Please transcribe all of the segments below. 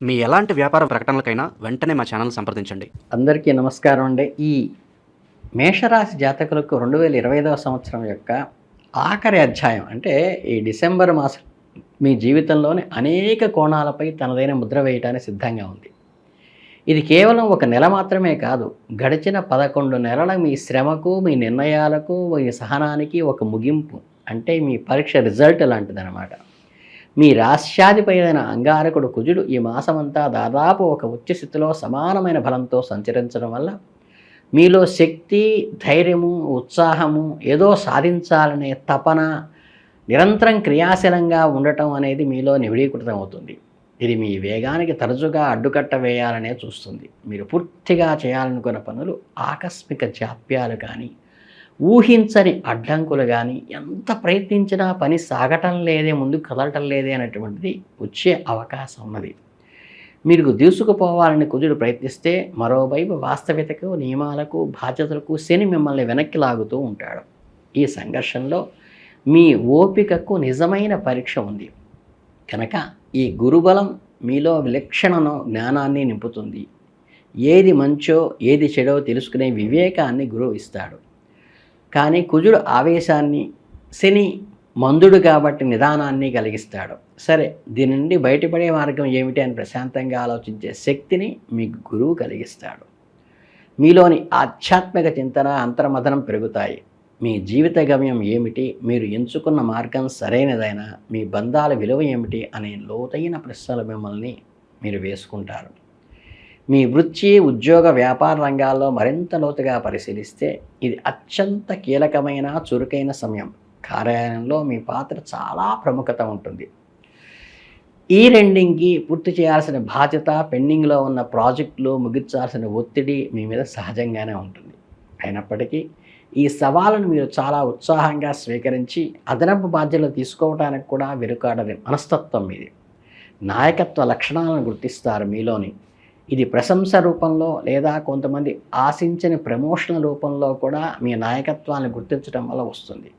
మీ ఎలాంటి వ్యాపార ప్రకటనలకైనా వెంటనే మా ఛానల్ సంప్రదించండి. అందరికీ నమస్కారం అండి. ఈ మేషరాశి జాతకులకు 2025వ సంవత్సరం యొక్క ఆఖరి అధ్యాయం అంటే ఈ డిసెంబర్ మాసం మీ జీవితంలోని అనేక కోణాలపై తనదైన ముద్ర వేయటానికి సిద్ధంగా ఉంది. ఇది కేవలం ఒక నెల మాత్రమే కాదు, గడిచిన 11 నెలల మీ శ్రమకు, మీ నిర్ణయాలకు, మీ సహనానికి ఒక ముగింపు. అంటే మీ పరీక్ష రిజల్ట్ లాంటిదన్నమాట. మీ రాశ్యాధిపతి అయిన అంగారకుడు కుజుడు ఈ మాసమంతా దాదాపు ఒక ఉచ్చ స్థితిలో సమానమైన బలంతో సంచరించడం వల్ల మీలో శక్తి, ధైర్యము, ఉత్సాహము, ఏదో సాధించాలనే తపన, నిరంతరం క్రియాశీలంగా ఉండటం అనేది మీలో నివిడీకృతం అవుతుంది. ఇది మీ వేగానికి తరచుగా అడ్డుకట్ట వేయాలనే చూస్తుంది. మీరు పూర్తిగా చేయాలనుకున్న పనులు ఆకస్మిక జాప్యాలు కానీ, ఊహించని అడ్డంకులు కానీ, ఎంత ప్రయత్నించినా పని సాగటం లేదే, ముందుకు కదలటం లేదే అనేటువంటిది వచ్చే అవకాశం ఉన్నది. మీరు దూసుకుపోవాలని కుజుడు ప్రయత్నిస్తే మరోవైపు వాస్తవికతకు, నియమాలకు, బాధ్యతలకు శని మిమ్మల్ని వెనక్కి లాగుతూ ఉంటాడు. ఈ సంఘర్షణలో మీ ఓపికకు నిజమైన పరీక్ష ఉంది కనుక ఈ గురుబలం మీలో విలక్షణ జ్ఞానాన్ని నింపుతుంది. ఏది మంచో ఏది చెడో తెలుసుకునే వివేకాన్ని గురువు ఇస్తాడు. కానీ కుజుడు ఆవేశాన్ని, శని మందుడు కాబట్టి నిదానాన్ని కలిగిస్తాడు. సరే, దీని నుండి బయటపడే మార్గం ఏమిటి అని ప్రశాంతంగా ఆలోచించే శక్తిని మీకు గురువు కలిగిస్తాడు. మీలోని ఆధ్యాత్మిక చింతన, అంతర్మథనం పెరుగుతాయి. మీ జీవిత గమ్యం ఏమిటి, మీరు ఎంచుకున్న మార్గం సరైనదైనా, మీ బంధాల విలువ ఏమిటి అనే లోతైన ప్రశ్నలు మిమ్మల్ని మీరు వేసుకుంటారు. మీ వృత్తి, ఉద్యోగ, వ్యాపార రంగాల్లో మరింత లోతుగా పరిశీలిస్తే ఇది అత్యంత కీలకమైన, చురుకైన సమయం. కార్యాలయంలో మీ పాత్ర చాలా ప్రాముఖ్యత ఉంటుంది. ఈ రెండింగ్కి పూర్తి చేయాల్సిన బాధ్యత, పెండింగ్లో ఉన్న ప్రాజెక్టులు ముగించాల్సిన ఒత్తిడి మీ మీద సహజంగానే ఉంటుంది. అయినప్పటికీ ఈ సవాళ్ళను మీరు చాలా ఉత్సాహంగా స్వీకరించి అదనపు బాధ్యతలు తీసుకోవడానికి కూడా వెనుకాడని మనస్తత్వం మీది. నాయకత్వ లక్షణాలను గుర్తిస్తారు మీలోని. ఇది ప్రశంస రూపంలో లేదా కొంతమంది ఆశించని ప్రమోషన్ రూపంలో కూడా మీ నాయకత్వాన్ని గుర్తించడం వల్ల వస్తుంది.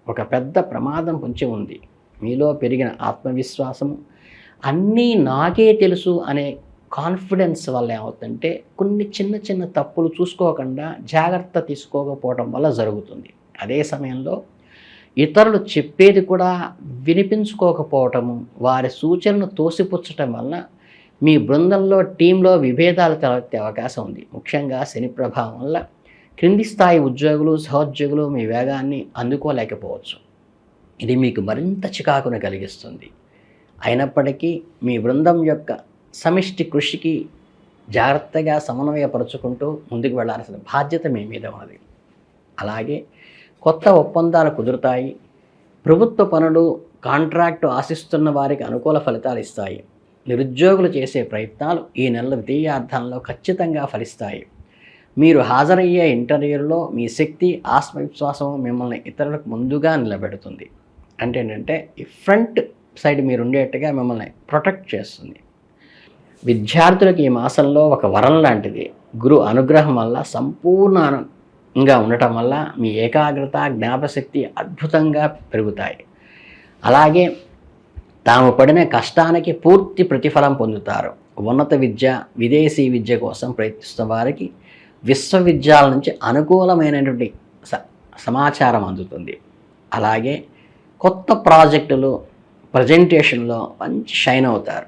ఒక పెద్ద ప్రమాదం పొంచి ఉంది. మీలో పెరిగిన ఆత్మవిశ్వాసము, అన్నీ నాకే తెలుసు అనే కాన్ఫిడెన్స్ వల్ల ఏమవుతుందంటే కొన్ని చిన్న చిన్న తప్పులు చూసుకోకుండా జాగ్రత్త తీసుకోకపోవడం వల్ల జరుగుతుంది. అదే సమయంలో ఇతరులు చెప్పేది కూడా వినిపించుకోకపోవటము, వారి సూచనలు తోసిపుచ్చటం వల్ల మీ బృందంలో, టీంలో విభేదాలు తలెత్తే అవకాశం ఉంది. ముఖ్యంగా శని ప్రభావం వల్ల క్రింది స్థాయి ఉద్యోగులు, సహోద్యోగులు మీ వేగాన్ని అందుకోలేకపోవచ్చు. ఇది మీకు మరింత చికాకును కలిగిస్తుంది. అయినప్పటికీ మీ బృందం యొక్క సమిష్టి కృషికి జాగ్రత్తగా సమన్వయపరుచుకుంటూ ముందుకు వెళ్లాల్సిన బాధ్యత మీ మీద ఉన్నది. అలాగే కొత్త ఒప్పందాలు కుదురుతాయి. ప్రభుత్వ పనులు, కాంట్రాక్టు ఆశిస్తున్న వారికి అనుకూల ఫలితాలు ఇస్తాయి. నిరుద్యోగులు చేసే ప్రయత్నాలు ఈ నెల ద్వితీయార్థంలో ఖచ్చితంగా ఫలిస్తాయి. మీరు హాజరయ్యే ఇంటర్వ్యూలో మీ శక్తి, ఆత్మవిశ్వాసం మిమ్మల్ని ఇతరులకు ముందుగా నిలబెడుతుంది. అంటే ఏంటంటే ఈ ఫ్రంట్ సైడ్ మీరు ఉండేట్టుగా మిమ్మల్ని ప్రొటెక్ట్ చేస్తుంది. విద్యార్థులకు ఈ మాసంలో ఒక వరం లాంటిది. గురు అనుగ్రహం వల్ల సంపూర్ణంగా ఉండటం వల్ల మీ ఏకాగ్రత, జ్ఞాపశక్తి అద్భుతంగా పెరుగుతాయి. అలాగే తాము పడిన కష్టానికి పూర్తి ప్రతిఫలం పొందుతారు. ఉన్నత విద్య, విదేశీ విద్య కోసం ప్రయత్నిస్తున్న వారికి విశ్వవిద్యాలయాల నుంచి అనుకూలమైనటువంటి సమాచారం అందుతుంది. అలాగే కొత్త ప్రాజెక్టులు, ప్రజెంటేషన్లో మంచి షైన్ అవుతారు.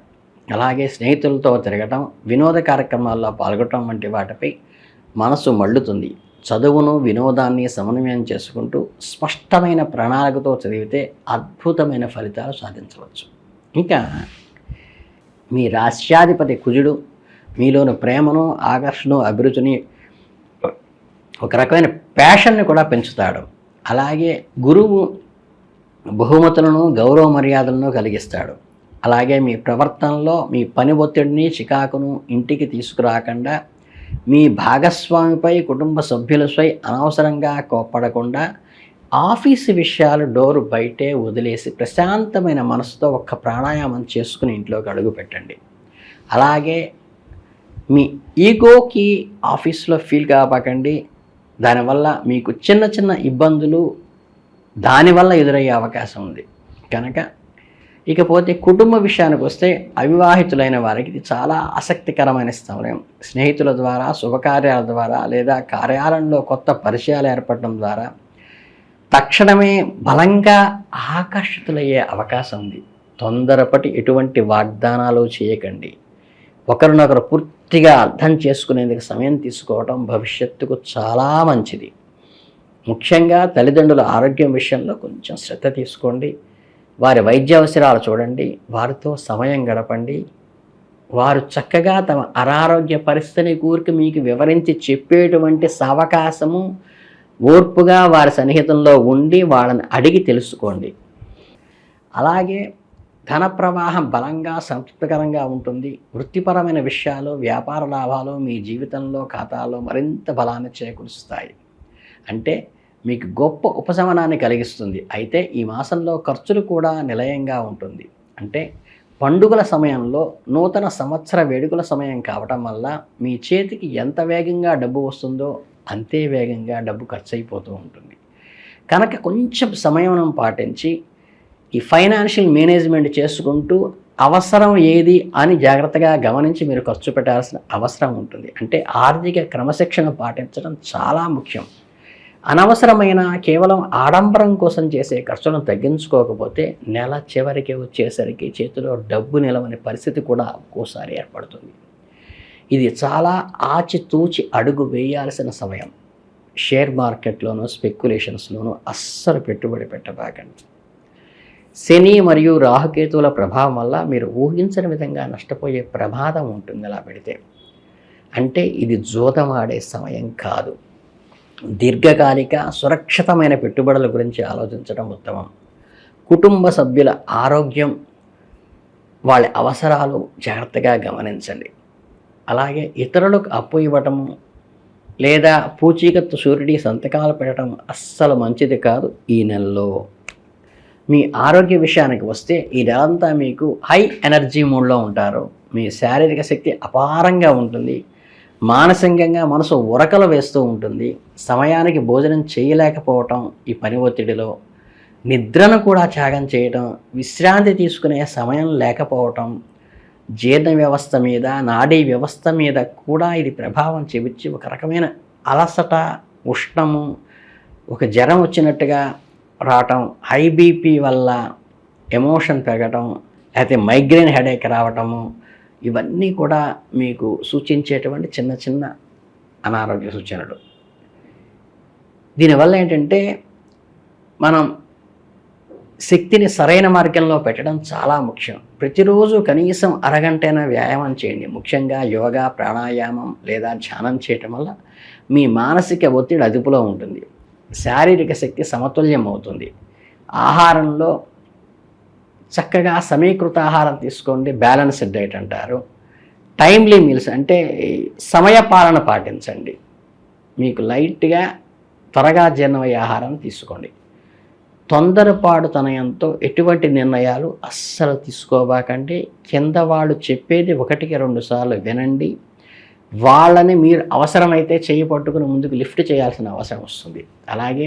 అలాగే స్నేహితులతో తిరగటం, వినోద కార్యక్రమాల్లో పాల్గొనడం వంటి వాటిపై మనసు మళ్ళుతుంది. చదువును, వినోదాన్ని సమన్వయం చేసుకుంటూ స్పష్టమైన ప్రణాళికతో చదివితే అద్భుతమైన ఫలితాలు సాధించవచ్చు. ఇంకా మీ రాశ్యాధిపతి కుజుడు మీలోని ప్రేమను, ఆకర్షణను, అభిరుచిని, ఒక రకమైన ప్యాషన్ని కూడా పెంచుతాడు. అలాగే గురువు బహుమతులను, గౌరవ మర్యాదలను కలిగిస్తాడు. అలాగే మీ ప్రవర్తనలో మీ పని ఒత్తిడిని, చికాకును ఇంటికి తీసుకురాకుండా మీ భాగస్వామిపై, కుటుంబ సభ్యులపై అనవసరంగా కోప్పడకుండా ఆఫీసు విషయాలు డోరు బయటే వదిలేసి ప్రశాంతమైన మనసుతో ఒక్క ప్రాణాయామం చేసుకుని ఇంట్లోకి అడుగు పెట్టండి. అలాగే మీ ఈగోకి ఆఫీస్లో ఫీల్ కాపాకండి. దానివల్ల మీకు చిన్న చిన్న ఇబ్బందులు దానివల్ల ఎదురయ్యే అవకాశం ఉంది. కనుక ఇకపోతే కుటుంబ విషయానికి వస్తే అవివాహితులైన వారికి ఇది చాలా ఆసక్తికరమైన సమయం. స్నేహితుల ద్వారా, శుభకార్యాల ద్వారా లేదా కార్యాలయంలో కొత్త పరిచయాలు ఏర్పడడం ద్వారా తక్షణమే బలంగా ఆకర్షితులయ్యే అవకాశం ఉంది. తొందరపడి ఎటువంటి వాగ్దానాలు చేయకండి. ఒకరినొకరు పూర్తిగా అర్థం చేసుకునేందుకు సమయం తీసుకోవడం భవిష్యత్తుకు చాలా మంచిది. ముఖ్యంగా తల్లిదండ్రుల ఆరోగ్యం విషయంలో కొంచెం శ్రద్ధ తీసుకోండి. వారి వైద్య అవసరాలు చూడండి, వారితో సమయం గడపండి. వారు చక్కగా తమ అనారోగ్య పరిస్థితిని కూరికి మీకు వివరించి చెప్పేటువంటి సావకాశము, ఓర్పుగా వారి సన్నిహితంలో ఉండి వాళ్ళని అడిగి తెలుసుకోండి. అలాగే ధన ప్రవాహం బలంగా సంతృప్తికరంగా ఉంటుంది. వృత్తిపరమైన విషయాలు, వ్యాపార లాభాలు మీ జీవితంలో ఖాతాలో మరింత బలాన్ని చేకూరుస్తాయి. అంటే మీకు గొప్ప ఉపశమనాన్ని కలిగిస్తుంది. అయితే ఈ మాసంలో ఖర్చులు కూడా నిలయంగా ఉంటుంది. అంటే పండుగల సమయంలో, నూతన సంవత్సర వేడుకల సమయం కావటం వల్ల మీ చేతికి ఎంత వేగంగా డబ్బు వస్తుందో అంతే వేగంగా డబ్బు ఖర్చు అయిపోతూ ఉంటుంది. కనుక కొంచెం సమయం పాటించి ఈ ఫైనాన్షియల్ మేనేజ్మెంట్ చేసుకుంటూ అవసరం ఏది అని జాగ్రత్తగా గమనించి మీరు ఖర్చు పెట్టాల్సిన అవసరం ఉంటుంది. అంటే ఆర్థిక క్రమశిక్షణ పాటించడం చాలా ముఖ్యం. అనవసరమైన కేవలం ఆడంబరం కోసం చేసే ఖర్చులను తగ్గించుకోకపోతే నెల చివరికి వచ్చేసరికి చేతిలో డబ్బు నిలవని పరిస్థితి కూడా ఒక్కోసారి ఏర్పడుతుంది. ఇది చాలా ఆచితూచి అడుగు వేయాల్సిన సమయం. షేర్ మార్కెట్లోనూ స్పెక్యులేషన్స్లోనూ అస్సలు పెట్టుబడి పెట్టబాకండి. శని మరియు రాహుకేతువుల ప్రభావం వల్ల మీరు ఊహించని విధంగా నష్టపోయే ప్రమాదం ఉంటుంది ఇలా పెడితే. అంటే ఇది జూదమాడే సమయం కాదు. దీర్ఘకాలిక సురక్షితమైన పెట్టుబడుల గురించి ఆలోచించడం ఉత్తమం. కుటుంబ సభ్యుల ఆరోగ్యం, వాళ్ళ అవసరాలు జాగ్రత్తగా గమనించండి. అలాగే ఇతరులకు అప్పు ఇవ్వటము లేదా పూచీకత్తు షూరిటీ సంతకాలు పెట్టడం అస్సలు మంచిది కాదు ఈ నెలలో. మీ ఆరోగ్య విషయానికి వస్తే ఈ నెలంతా మీకు హై ఎనర్జీ మూడ్లో ఉంటారు. మీ శారీరక శక్తి అపారంగా ఉంటుంది. మానసికంగా మనసు ఉరకలు వేస్తూ ఉంటుంది. సమయానికి భోజనం చేయలేకపోవటం, ఈ పని ఒత్తిడిలో నిద్రను కూడా త్యాగం చేయటం, విశ్రాంతి తీసుకునే సమయం లేకపోవటం, జీర్ణ వ్యవస్థ మీద, నాడీ వ్యవస్థ మీద కూడా ఇది ప్రభావం చూపించి ఒక రకమైన అలసట, ఉష్ణము, ఒక జ్వరం వచ్చినట్టుగా రావటం, హై బీపీ వల్ల ఎమోషన్ పెరగటం, లేకపోతే మైగ్రేన్ హెడేక్ రావటము, ఇవన్నీ కూడా మీకు సూచించేటువంటి చిన్న చిన్న అనారోగ్య సూచనలు. దీనివల్ల ఏంటంటే మనం శక్తిని సరైన మార్గంలో పెట్టడం చాలా ముఖ్యం. ప్రతిరోజు కనీసం అరగంటైనా వ్యాయామం చేయండి. ముఖ్యంగా యోగా, ప్రాణాయామం లేదా ధ్యానం చేయటం వల్ల మీ మానసిక ఒత్తిడి అదుపులో ఉంటుంది. శారీరక శక్తి సమతుల్యం అవుతుంది. ఆహారంలో చక్కగా సమీకృత ఆహారం తీసుకోండి. బ్యాలెన్స్డ్ డైట్ అంటారు. టైమ్లీ మీల్స్ అంటే సమయపాలన పాటించండి. మీకు లైట్గా త్వరగా జీర్ణమయ్యే ఆహారం తీసుకోండి. తొందరపాటుతనంతో ఎటువంటి నిర్ణయాలు అస్సలు తీసుకోబాకండి. కింద వాళ్ళు చెప్పేది 1-2 సార్లు వినండి. వాళ్ళని మీరు అవసరమైతే చేయి పట్టుకుని ముందుకు లిఫ్ట్ చేయాల్సిన అవసరం వస్తుంది. అలాగే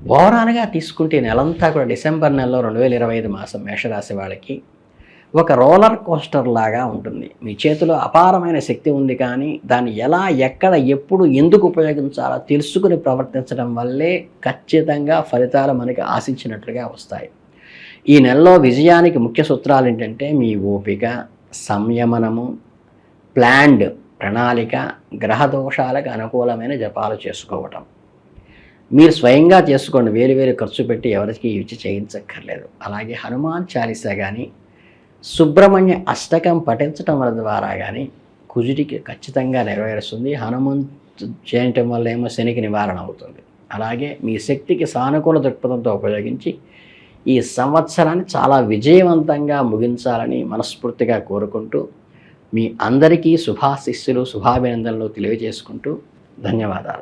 ఓవరాల్గా తీసుకుంటే నెలంతా కూడా డిసెంబర్ నెలలో 2025 మాసం మేషరాశి వాళ్ళకి ఒక రోలర్ కోస్టర్ లాగా ఉంటుంది. మీ చేతిలో అపారమైన శక్తి ఉంది, కానీ దాన్ని ఎలా, ఎక్కడ, ఎప్పుడు, ఎందుకు ఉపయోగించాలో తెలుసుకుని ప్రవర్తించడం వల్లే ఖచ్చితంగా ఫలితాలు మనకి ఆశించినట్లుగా వస్తాయి. ఈ నెలలో విజయానికి ముఖ్య సూత్రాలు ఏంటంటే మీ ఓపిక, సంయమనము, ప్లాన్డ్ ప్రణాళిక, గ్రహదోషాలకు అనుకూలమైన జపాలు చేసుకోవటం. మీరు స్వయంగా చేసుకోండి. వేరు ఖర్చు పెట్టి ఎవరికి ఇచ్చి చేయించక్కర్లేదు. అలాగే హనుమాన్ చాలీసా కానీ, సుబ్రహ్మణ్య అష్టకం పఠించటం ద్వారా కానీ కుజుడికి ఖచ్చితంగా నెరవేరుస్తుంది. హనుమంతు చేయటం వల్ల ఏమో శనికి నివారణ అవుతుంది. అలాగే మీ శక్తికి సానుకూల దృక్పథంతో ఉపయోగించి ఈ సంవత్సరాన్ని చాలా విజయవంతంగా ముగించాలని మనస్ఫూర్తిగా కోరుకుంటూ మీ అందరికీ శుభాశిస్సులు, శుభాభినందనలు తెలియజేసుకుంటూ ధన్యవాదాలు.